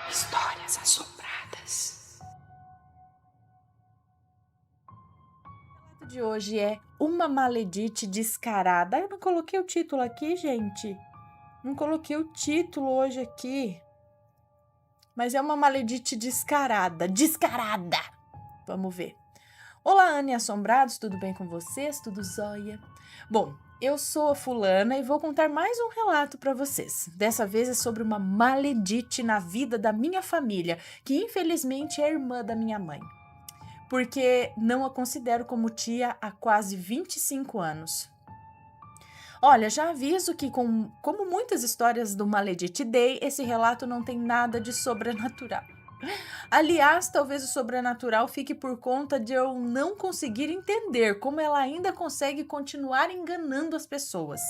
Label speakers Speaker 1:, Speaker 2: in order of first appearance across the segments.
Speaker 1: Histórias assombradas. O relato de hoje é Uma Maledite Descarada. Eu não coloquei o título aqui, gente. Não coloquei o título hoje aqui. Mas é uma maledite descarada. Descarada! Vamos ver. Olá, Anne Assombrados, tudo bem com vocês? Tudo jóia? Bom, eu sou a fulana e vou contar mais um relato para vocês. Dessa vez é sobre uma maledite na vida da minha família, que infelizmente é irmã da minha mãe. Porque não a considero como tia há quase 25 anos. Olha, já aviso que, como muitas histórias do Maledite Day, esse relato não tem nada de sobrenatural. Aliás, talvez o sobrenatural fique por conta de eu não conseguir entender como ela ainda consegue continuar enganando as pessoas.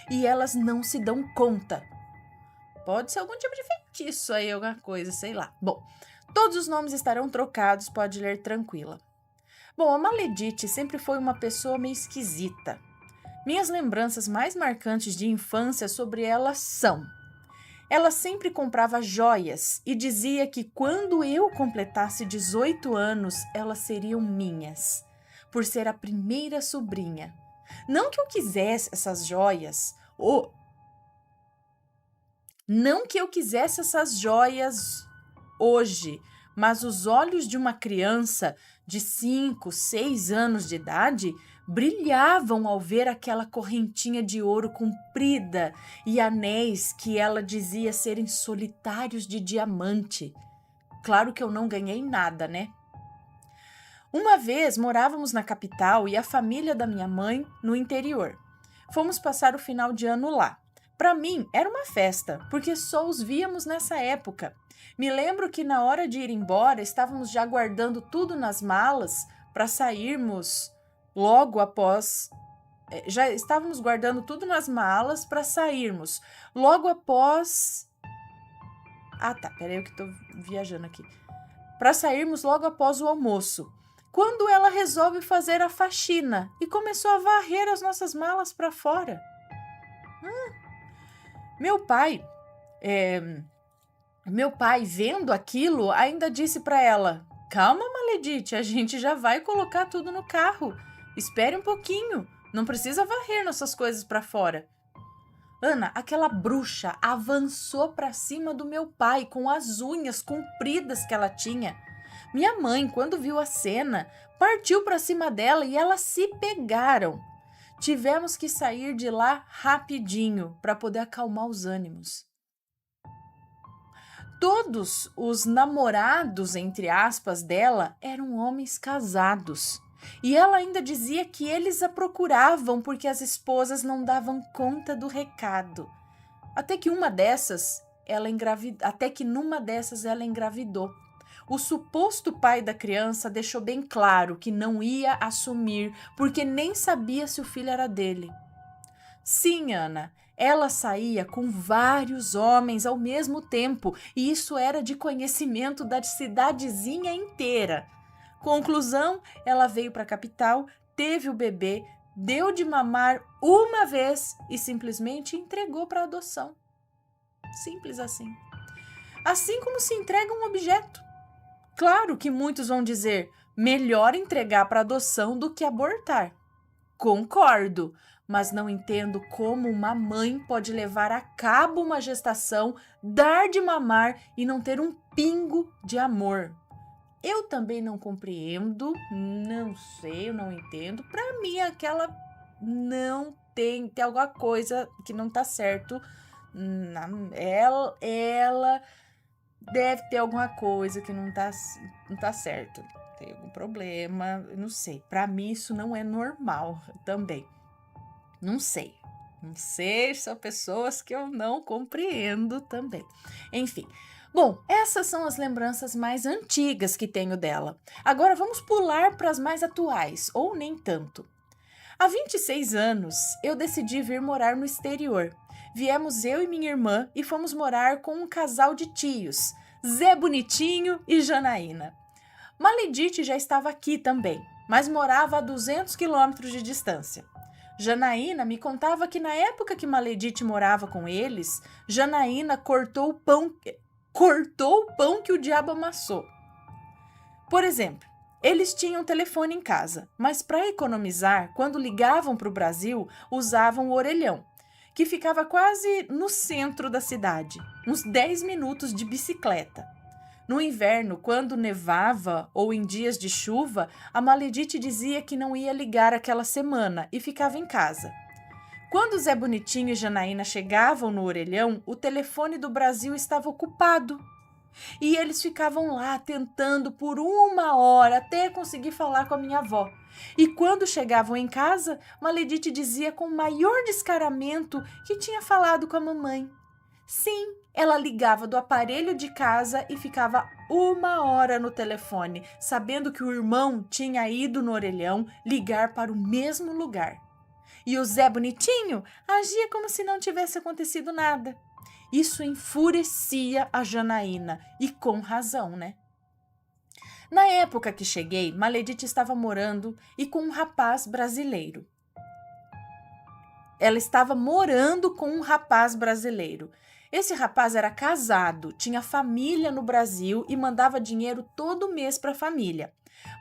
Speaker 1: E elas não se dão conta. Pode ser algum tipo de feitiço aí, alguma coisa, sei lá. Bom, todos os nomes estarão trocados, pode ler tranquila. Bom, a Maledite sempre foi uma pessoa meio esquisita. Minhas lembranças mais marcantes de infância sobre ela são: ela sempre comprava joias e dizia que quando eu completasse 18 anos, elas seriam minhas, por ser a primeira sobrinha. Não que eu quisesse essas joias, hoje, mas os olhos de uma criança de 5, 6 anos de idade brilhavam ao ver aquela correntinha de ouro comprida e anéis que ela dizia serem solitários de diamante. Claro que eu não ganhei nada, né? Uma vez morávamos na capital e a família da minha mãe no interior. Fomos passar o final de ano lá. Para mim, era uma festa, porque só os víamos nessa época. Me lembro que na hora de ir embora, estávamos já guardando tudo nas malas para sairmos logo após. Já estávamos guardando tudo nas malas para sairmos logo após. Ah, tá, peraí, eu que tô viajando aqui. Para sairmos logo após o almoço. Quando ela resolve fazer a faxina e começou a varrer as nossas malas para fora. Meu pai, vendo aquilo, ainda disse para ela: "Calma, Maledite, a gente já vai colocar tudo no carro. Espere um pouquinho, não precisa varrer nossas coisas para fora." Ana, aquela bruxa avançou para cima do meu pai com as unhas compridas que ela tinha. Minha mãe, quando viu a cena, partiu para cima dela e elas se pegaram. Tivemos que sair de lá rapidinho para poder acalmar os ânimos. Todos os namorados, entre aspas, dela eram homens casados. E ela ainda dizia que eles a procuravam porque as esposas não davam conta do recado. Até que numa dessas ela engravidou. O suposto pai da criança deixou bem claro que não ia assumir porque nem sabia se o filho era dele. Sim, Ana, ela saía com vários homens ao mesmo tempo e isso era de conhecimento da cidadezinha inteira. Conclusão, ela veio para a capital, teve o bebê, deu de mamar uma vez e simplesmente entregou para adoção. Simples assim. Assim como se entrega um objeto. Claro que muitos vão dizer, melhor entregar para adoção do que abortar. Concordo, mas não entendo como uma mãe pode levar a cabo uma gestação, dar de mamar e não ter um pingo de amor. Eu também não compreendo, não sei, eu não entendo. Para mim, aquela não tem alguma coisa que não tá certo. Ela deve ter alguma coisa que não tá certo. Tem algum problema, não sei. Para mim, isso não é normal também. Não sei. Não sei, são pessoas que eu não compreendo também. Enfim. Bom, essas são as lembranças mais antigas que tenho dela. Agora vamos pular para as mais atuais, ou nem tanto. Há 26 anos, eu decidi vir morar no exterior. Viemos eu e minha irmã e fomos morar com um casal de tios, Zé Bonitinho e Janaína. Maledite já estava aqui também, mas morava a 200 quilômetros de distância. Janaína me contava que na época que Maledite morava com eles, Janaína cortou o pão... cortou o pão que o diabo amassou. Por exemplo, eles tinham telefone em casa, mas para economizar, quando ligavam para o Brasil, usavam o orelhão, que ficava quase no centro da cidade, uns 10 minutos de bicicleta. No inverno, quando nevava ou em dias de chuva, a Maledite dizia que não ia ligar aquela semana e ficava em casa. Quando Zé Bonitinho e Janaína chegavam no orelhão, o telefone do Brasil estava ocupado. E eles ficavam lá tentando por 1 hora até conseguir falar com a minha avó. E quando chegavam em casa, Maledite dizia com o maior descaramento que tinha falado com a mamãe. Sim, ela ligava do aparelho de casa e ficava 1 hora no telefone, sabendo que o irmão tinha ido no orelhão ligar para o mesmo lugar. E o Zé Bonitinho agia como se não tivesse acontecido nada. Isso enfurecia a Janaína, e com razão, né? Na época que cheguei, Maledite estava morando e com um rapaz brasileiro. Ela estava morando com um rapaz brasileiro. Esse rapaz era casado, tinha família no Brasil e mandava dinheiro todo mês para a família.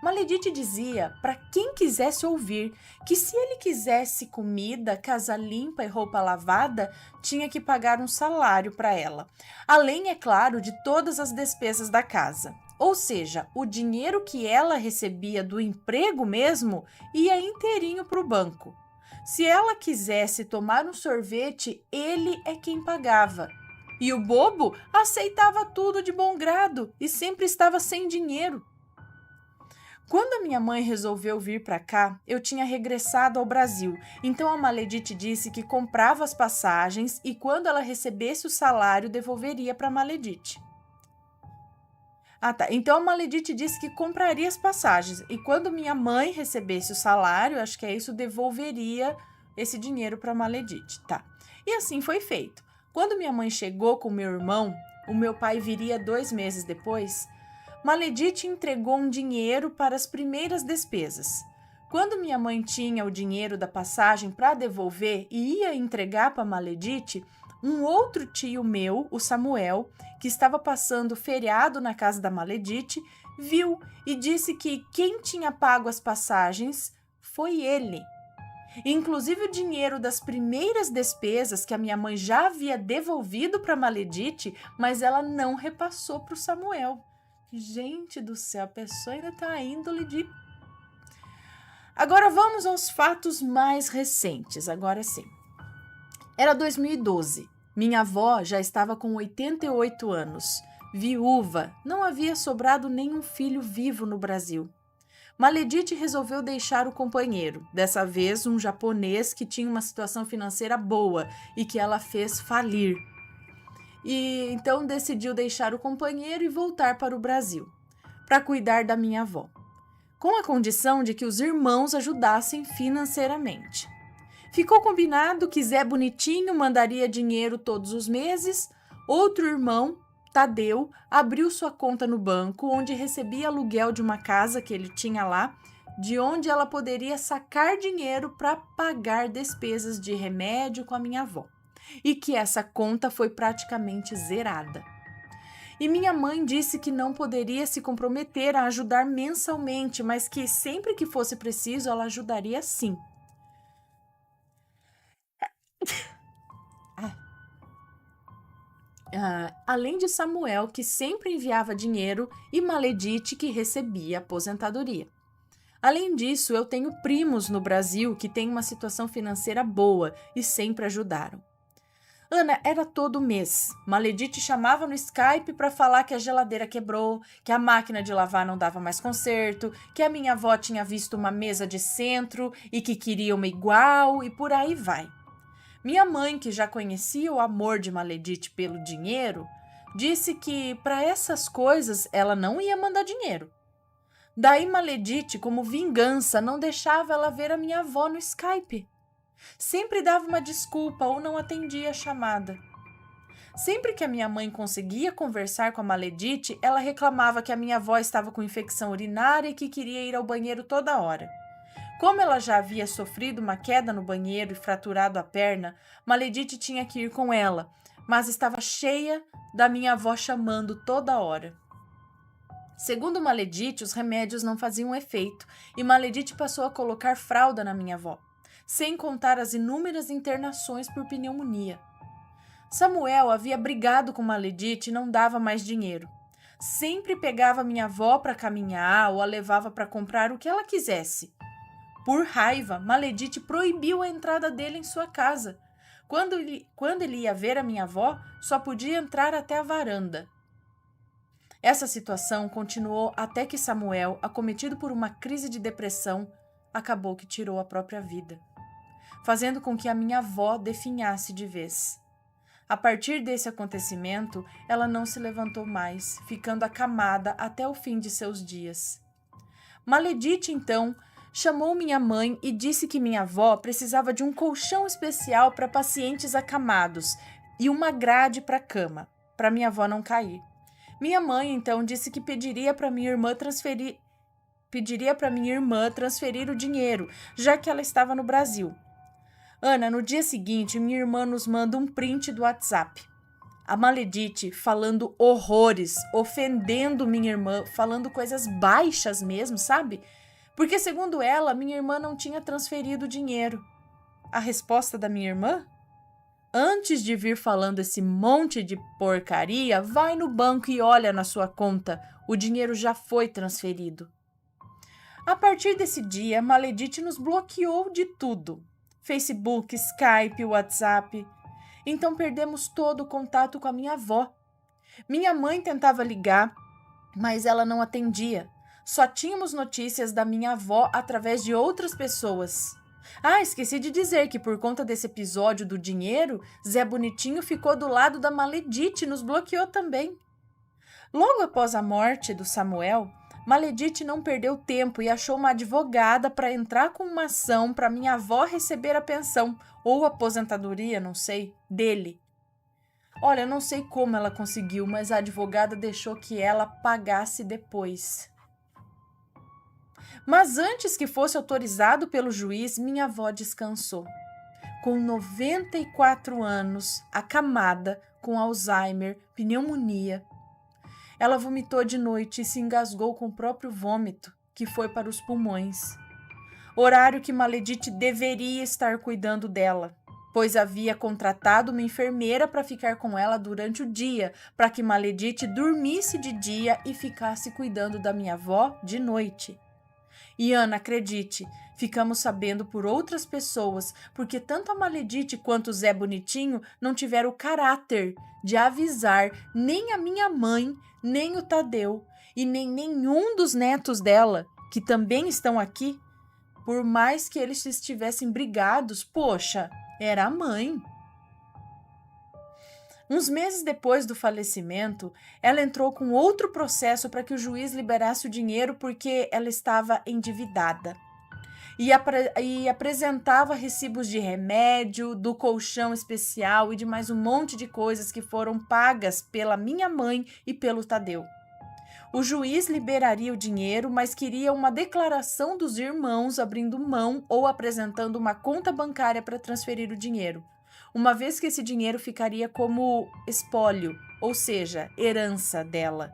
Speaker 1: Maledite dizia para quem quisesse ouvir que se ele quisesse comida, casa limpa e roupa lavada, tinha que pagar um salário para ela. Além, é claro, de todas as despesas da casa. Ou seja, o dinheiro que ela recebia do emprego mesmo ia inteirinho para o banco. Se ela quisesse tomar um sorvete, ele é quem pagava. E o bobo aceitava tudo de bom grado e sempre estava sem dinheiro. Quando a minha mãe resolveu vir para cá, eu tinha regressado ao Brasil, então a Maledite disse que comprava as passagens e quando ela recebesse o salário, devolveria para a Maledite. Tá. Então a Maledite disse que compraria as passagens e quando minha mãe recebesse o salário, acho que é isso, devolveria esse dinheiro para a Maledite, tá? E assim foi feito. Quando minha mãe chegou com meu irmão, o meu pai viria 2 meses depois, Maledite entregou um dinheiro para as primeiras despesas. Quando minha mãe tinha o dinheiro da passagem para devolver e ia entregar para Maledite, um outro tio meu, o Samuel, que estava passando feriado na casa da Maledite, viu e disse que quem tinha pago as passagens foi ele. Inclusive o dinheiro das primeiras despesas que a minha mãe já havia devolvido para Maledite, mas ela não repassou para o Samuel. Gente do céu, a pessoa ainda está índole de... Agora vamos aos fatos mais recentes, agora sim. Era 2012, minha avó já estava com 88 anos, viúva, não havia sobrado nenhum filho vivo no Brasil. Maledite resolveu deixar o companheiro, dessa vez um japonês que tinha uma situação financeira boa e que ela fez falir. E então decidiu deixar o companheiro e voltar para o Brasil, para cuidar da minha avó, com a condição de que os irmãos ajudassem financeiramente. Ficou combinado que Zé Bonitinho mandaria dinheiro todos os meses, outro irmão, Tadeu, abriu sua conta no banco, onde recebia aluguel de uma casa que ele tinha lá, de onde ela poderia sacar dinheiro para pagar despesas de remédio com a minha avó. E que essa conta foi praticamente zerada. E minha mãe disse que não poderia se comprometer a ajudar mensalmente, mas que sempre que fosse preciso ela ajudaria sim. Além de Samuel, que sempre enviava dinheiro, e Maledite, que recebia aposentadoria. Além disso, eu tenho primos no Brasil que têm uma situação financeira boa e sempre ajudaram. Ana, era todo mês. Maledite chamava no Skype para falar que a geladeira quebrou, que a máquina de lavar não dava mais conserto, que a minha avó tinha visto uma mesa de centro e que queria uma igual e por aí vai. Minha mãe, que já conhecia o amor de Maledite pelo dinheiro, disse que para essas coisas ela não ia mandar dinheiro. Daí Maledite, como vingança, não deixava ela ver a minha avó no Skype. Sempre dava uma desculpa ou não atendia a chamada. Sempre que a minha mãe conseguia conversar com a Maledite, ela reclamava que a minha avó estava com infecção urinária e que queria ir ao banheiro toda hora. Como ela já havia sofrido uma queda no banheiro e fraturado a perna, Maledite tinha que ir com ela, mas estava cheia da minha avó chamando toda hora. Segundo Maledite, os remédios não faziam efeito e Maledite passou a colocar fralda na minha avó, sem contar as inúmeras internações por pneumonia. Samuel havia brigado com Maledite e não dava mais dinheiro. Sempre pegava minha avó para caminhar ou a levava para comprar o que ela quisesse. Por raiva, Maledite proibiu a entrada dele em sua casa. Quando ele ia ver a minha avó, só podia entrar até a varanda. Essa situação continuou até que Samuel, acometido por uma crise de depressão, acabou que tirou a própria vida, fazendo com que a minha avó definhasse de vez. A partir desse acontecimento, ela não se levantou mais, ficando acamada até o fim de seus dias. Maledite, então, chamou minha mãe e disse que minha avó precisava de um colchão especial para pacientes acamados e uma grade para a cama, para minha avó não cair. Minha mãe, então, disse que pediria para minha irmã transferir o dinheiro, já que ela estava no Brasil. Ana, no dia seguinte, minha irmã nos manda um print do WhatsApp. A Maledite falando horrores, ofendendo minha irmã, falando coisas baixas mesmo, sabe? Porque, segundo ela, minha irmã não tinha transferido o dinheiro. A resposta da minha irmã? Antes de vir falando esse monte de porcaria, vai no banco e olha na sua conta. O dinheiro já foi transferido. A partir desse dia, Maledite nos bloqueou de tudo. Facebook, Skype, WhatsApp. Então perdemos todo o contato com a minha avó. Minha mãe tentava ligar, mas ela não atendia. Só tínhamos notícias da minha avó através de outras pessoas. Esqueci de dizer que por conta desse episódio do dinheiro, Zé Bonitinho ficou do lado da Maledite e nos bloqueou também. Logo após a morte do Samuel, Maledite não perdeu tempo e achou uma advogada para entrar com uma ação para minha avó receber a pensão, ou aposentadoria, não sei, dele. Olha, não sei como ela conseguiu, mas a advogada deixou que ela pagasse depois. Mas antes que fosse autorizado pelo juiz, minha avó descansou. Com 94 anos, acamada, com Alzheimer, pneumonia. Ela vomitou de noite e se engasgou com o próprio vômito, que foi para os pulmões. Horário que Maledite deveria estar cuidando dela, pois havia contratado uma enfermeira para ficar com ela durante o dia, para que Maledite dormisse de dia e ficasse cuidando da minha avó de noite. E Ana, acredite, ficamos sabendo por outras pessoas, porque tanto a Maledite quanto o Zé Bonitinho não tiveram o caráter de avisar nem a minha mãe, nem o Tadeu, e nem nenhum dos netos dela, que também estão aqui. Por mais que eles estivessem brigados, poxa, era a mãe. Uns meses depois do falecimento, ela entrou com outro processo para que o juiz liberasse o dinheiro porque ela estava endividada. E apresentava recibos de remédio, do colchão especial e de mais um monte de coisas que foram pagas pela minha mãe e pelo Tadeu. O juiz liberaria o dinheiro, mas queria uma declaração dos irmãos abrindo mão ou apresentando uma conta bancária para transferir o dinheiro, uma vez que esse dinheiro ficaria como espólio, ou seja, herança dela.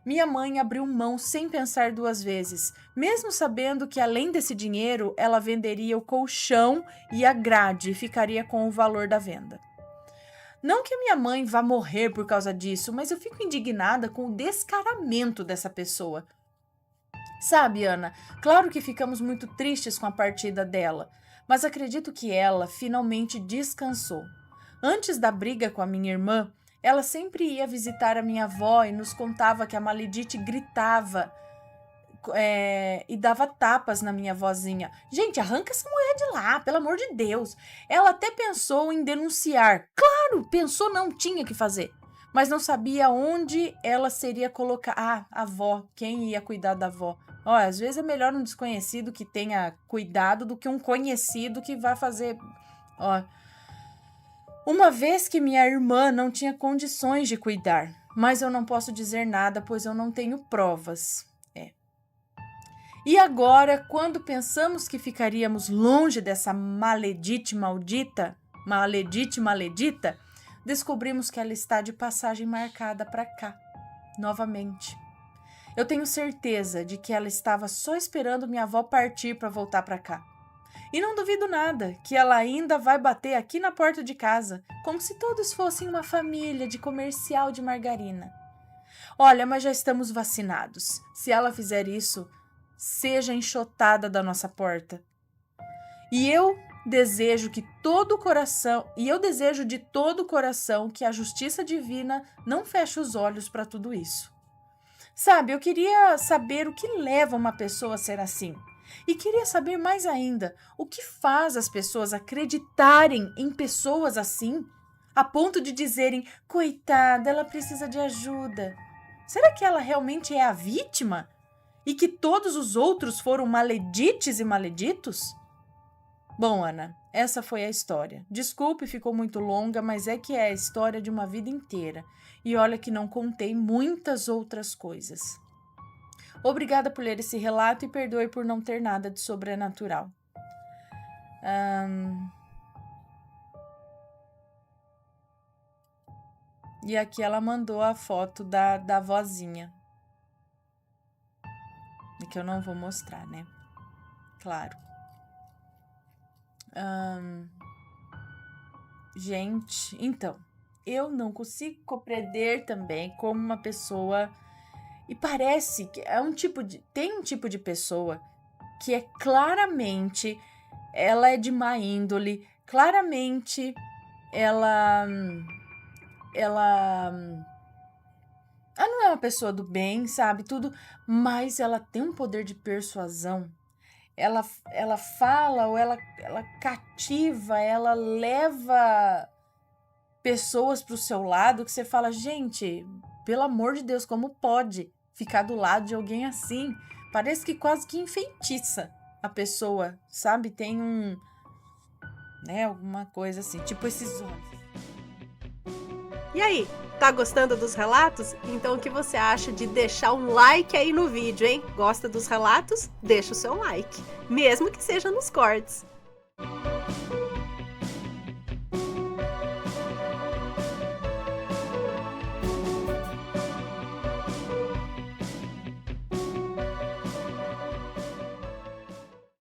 Speaker 1: Minha mãe abriu mão sem pensar duas vezes, mesmo sabendo que além desse dinheiro, ela venderia o colchão e a grade e ficaria com o valor da venda. Não que a minha mãe vá morrer por causa disso, mas eu fico indignada com o descaramento dessa pessoa. Sabe, Ana, claro que ficamos muito tristes com a partida dela, mas acredito que ela finalmente descansou. Antes da briga com a minha irmã, ela sempre ia visitar a minha avó e nos contava que a Maledite gritava e dava tapas na minha vozinha. Gente, arranca essa mulher de lá, pelo amor de Deus. Ela até pensou em denunciar. Claro, pensou, não tinha que fazer. Mas não sabia onde ela seria colocar. A avó, quem ia cuidar da avó? Às vezes é melhor um desconhecido que tenha cuidado do que um conhecido que vai fazer. Uma vez que minha irmã não tinha condições de cuidar, mas eu não posso dizer nada, pois eu não tenho provas. E agora, quando pensamos que ficaríamos longe dessa maledite maledita, descobrimos que ela está de passagem marcada para cá, novamente. Eu tenho certeza de que ela estava só esperando minha avó partir para voltar para cá. E não duvido nada que ela ainda vai bater aqui na porta de casa, como se todos fossem uma família de comercial de margarina. Olha, mas já estamos vacinados. Se ela fizer isso, seja enxotada da nossa porta. E eu desejo de todo o coração que a justiça divina não feche os olhos para tudo isso. Sabe, eu queria saber o que leva uma pessoa a ser assim. E queria saber mais ainda o que faz as pessoas acreditarem em pessoas assim, a ponto de dizerem, coitada, ela precisa de ajuda. Será que ela realmente é a vítima? E que todos os outros foram maledites e maleditos? Bom, Ana, essa foi a história. Desculpe, ficou muito longa, mas é que é a história de uma vida inteira. E olha que não contei muitas outras coisas. Obrigada por ler esse relato e perdoe por não ter nada de sobrenatural. E aqui ela mandou a foto da vozinha. Que eu não vou mostrar, né? Claro. Gente, então, eu não consigo compreender também como uma pessoa... E parece que tem um tipo de pessoa que é claramente, ela é de má índole, claramente ela não é uma pessoa do bem, sabe, tudo, mas ela tem um poder de persuasão. Ela fala ou ela cativa, ela leva pessoas para o seu lado que você fala, gente, pelo amor de Deus, como pode ficar do lado de alguém assim? Parece que quase que enfeitiça a pessoa, sabe? Tem alguma coisa assim, tipo esses olhos.
Speaker 2: E aí, tá gostando dos relatos? Então o que você acha de deixar um like aí no vídeo, hein? Gosta dos relatos? Deixa o seu like, mesmo que seja nos cortes.